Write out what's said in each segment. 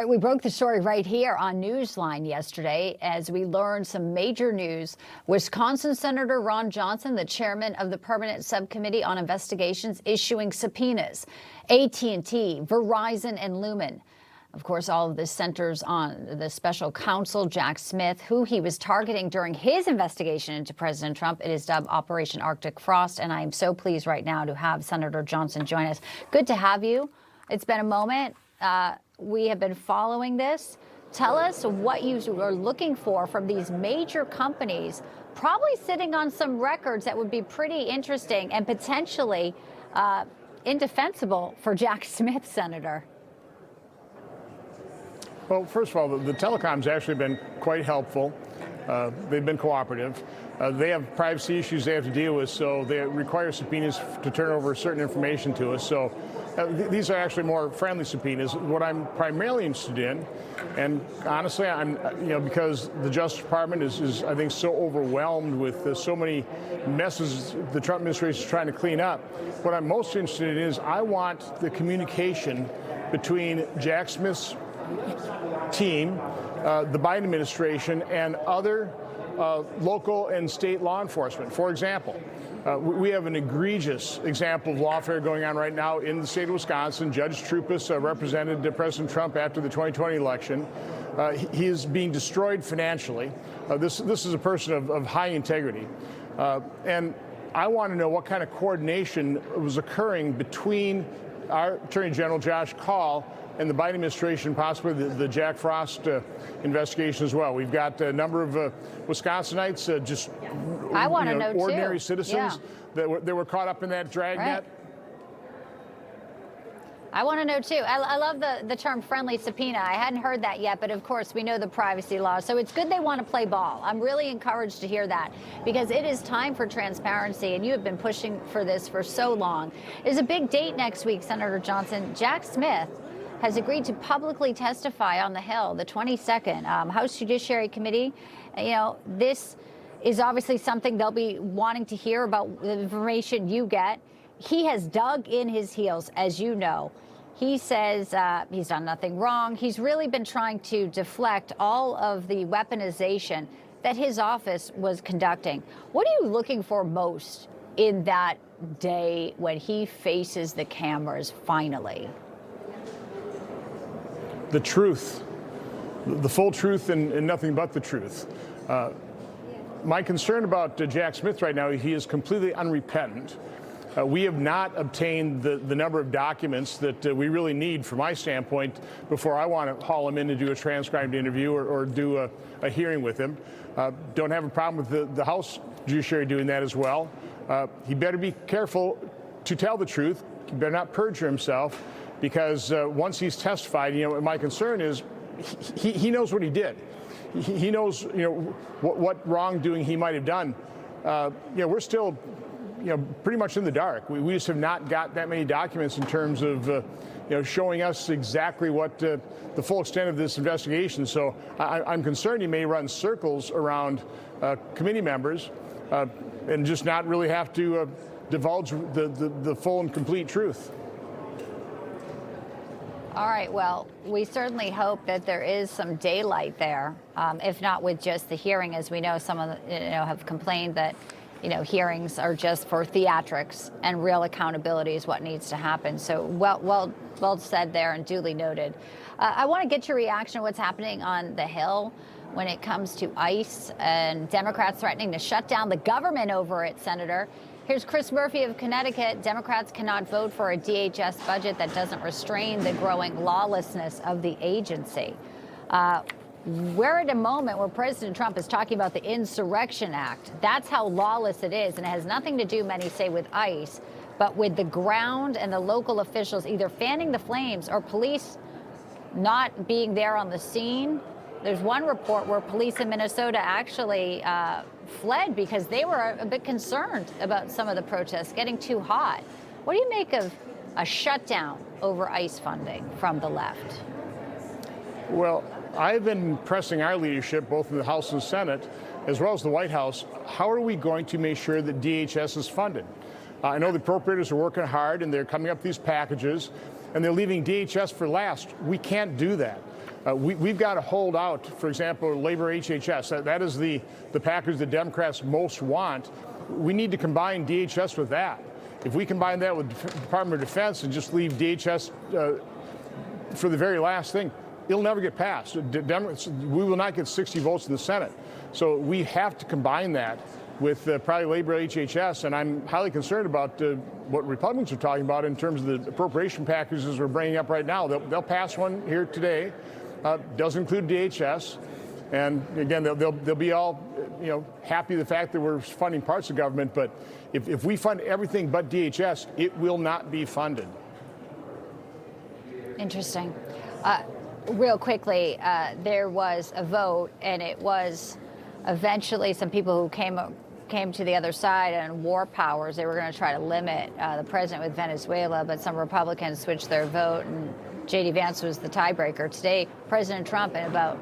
We broke the story right here on Newsline yesterday as we learned some major news. Wisconsin Senator Ron Johnson, the chairman of the Permanent Subcommittee on Investigations, issuing subpoenas. AT&T, Verizon, and Lumen. Of course, all of this centers on the Special Counsel Jack Smith, who he was targeting during his investigation into President Trump. It is dubbed Operation Arctic Frost, and I am so pleased right now to have Senator Johnson join us. Good to have you. It's been a moment. We have been following this. Tell us what you are looking for from these major companies, probably sitting on some records that would be pretty interesting and potentially indefensible for Jack Smith, Senator. Well, first of all, the telecom's actually been quite helpful. They've been cooperative. They have privacy issues they have to deal with, so they require subpoenas to turn over certain information to us. So these are actually more friendly subpoenas. What I'm primarily interested in, and honestly, because the Justice Department is I think, so overwhelmed with so many messes the Trump administration is trying to clean up. What I'm most interested in is I want the communication between Jack Smith's team, the Biden administration, and other local and state law enforcement. For example, we have an egregious example of lawfare going on right now in the state of Wisconsin. Judge Trupus represented President Trump after the 2020 election. He is being destroyed financially. This is a person of high integrity. And I want to know what kind of coordination was occurring between our Attorney General, Josh Kaul, and the Biden administration, possibly the Jack Frost investigation as well. We've got a number of Wisconsinites, just ordinary citizens that were caught up in that dragnet. I want to know, too. I love the term friendly subpoena. I hadn't heard that yet, but of course, we know the privacy law. So it's good they want to play ball. I'm really encouraged to hear that because it is time for transparency, and you have been pushing for this for so long. There's a big date next week, Senator Johnson. Jack Smith has agreed to publicly testify on the Hill, the 22nd House Judiciary Committee. This is obviously something they'll be wanting to hear about the information you get. He has dug in his heels, as you know. He says he's done nothing wrong. He's really been trying to deflect all of the weaponization that his office was conducting. What are you looking for most in that day when he faces the cameras finally? The truth, the full truth and nothing but the truth. My concern about Jack Smith right now, he is completely unrepentant. We have not obtained the number of documents that we really need, from my standpoint, before I want to haul him in to do a transcribed interview or do a hearing with him. Don't have a problem with the House Judiciary doing that as well. He better be careful to tell the truth. He better not perjure himself, because once he's testified, my concern is he knows what he did. He knows, what wrongdoing he might have done. We're still, pretty much in the dark. We just have not got that many documents in terms of, showing us exactly what the full extent of this investigation. So I'm concerned he may run circles around committee members and just not really have to divulge the full and complete truth. All right. Well, we certainly hope that there is some daylight there, if not with just the hearing. As we know, some of the, have complained that, hearings are just for theatrics and real accountability is what needs to happen. So well said there and duly noted. I want to get your reaction to what's happening on the Hill when it comes to ICE and Democrats threatening to shut down the government over it, Senator. Here's Chris Murphy of Connecticut. Democrats cannot vote for a DHS budget that doesn't restrain the growing lawlessness of the agency. We're at a moment where President Trump is talking about the Insurrection Act. That's how lawless it is, and it has nothing to do, many say, with ICE, but with the ground and the local officials either fanning the flames or police not being there on the scene. There's one report where police in Minnesota actually fled because they were a bit concerned about some of the protests getting too hot. What do you make of a shutdown over ICE funding from the left? Well, I've been pressing our leadership, both in the House and Senate, as well as the White House. How are we going to make sure that DHS is funded? I know the appropriators are working hard and they're coming up with these packages and they're leaving DHS for last. We can't do that. We've got to hold out, for example, labor HHS. That is the package the Democrats most want. We need to combine DHS with that. If we combine that with the Department of Defense and just leave DHS for the very last thing, it'll never get passed. We will not get 60 votes in the Senate. So we have to combine that with probably labor HHS, and I'm highly concerned about what Republicans are talking about in terms of the appropriation packages we're bringing up right now. They'll pass one here today. Does include DHS, and again, they'll be all happy the fact that we're funding parts of government. But if we fund everything but DHS, it will not be funded. Interesting. Real quickly, there was a vote, and it was eventually some people who came to the other side on war powers. They were going to try to limit the president with Venezuela, but some Republicans switched their vote, and J.D. Vance was the tiebreaker. Today, President Trump, in about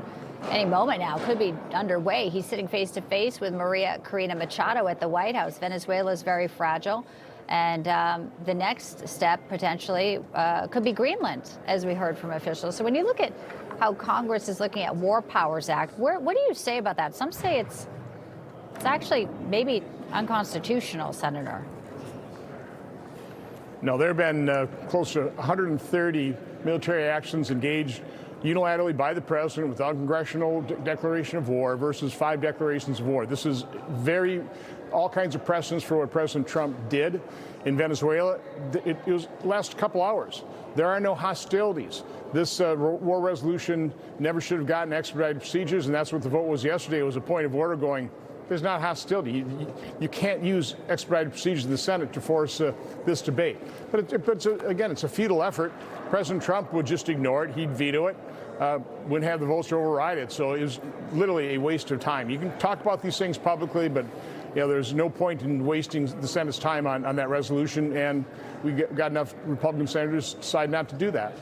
any moment now, could be underway. He's sitting face to face with Maria Corina Machado at the White House. Venezuela is very fragile, and the next step potentially could be Greenland, as we heard from officials. So when you look at how Congress is looking at War Powers Act, what do you say about that? Some say it's actually maybe unconstitutional, Senator. No, there have been close to 130 military actions engaged unilaterally by the president without congressional declaration of war versus 5 declarations of war. This is all kinds of precedents for what President Trump did in Venezuela. It was the last couple hours. There are no hostilities. This war resolution never should have gotten expedited procedures, and that's what the vote was yesterday. It was a point of order going, there's not hostility. You can't use expedited procedures in the Senate to force this debate. But again, it's a futile effort. President Trump would just ignore it. He'd veto it. Wouldn't have the votes to override it. So it was literally a waste of time. You can talk about these things publicly, but there's no point in wasting the Senate's time on that resolution. And we got enough Republican senators to decide not to do that.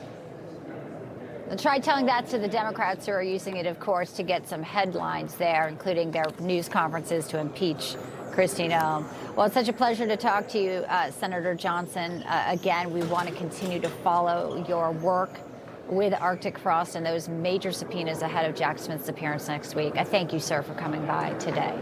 Try telling that to the Democrats who are using it, of course, to get some headlines there, including their news conferences to impeach Kristi Noem. Well, it's such a pleasure to talk to you, Senator Johnson. Again, we want to continue to follow your work with Arctic Frost and those major subpoenas ahead of Jack Smith's appearance next week. I thank you, sir, for coming by today.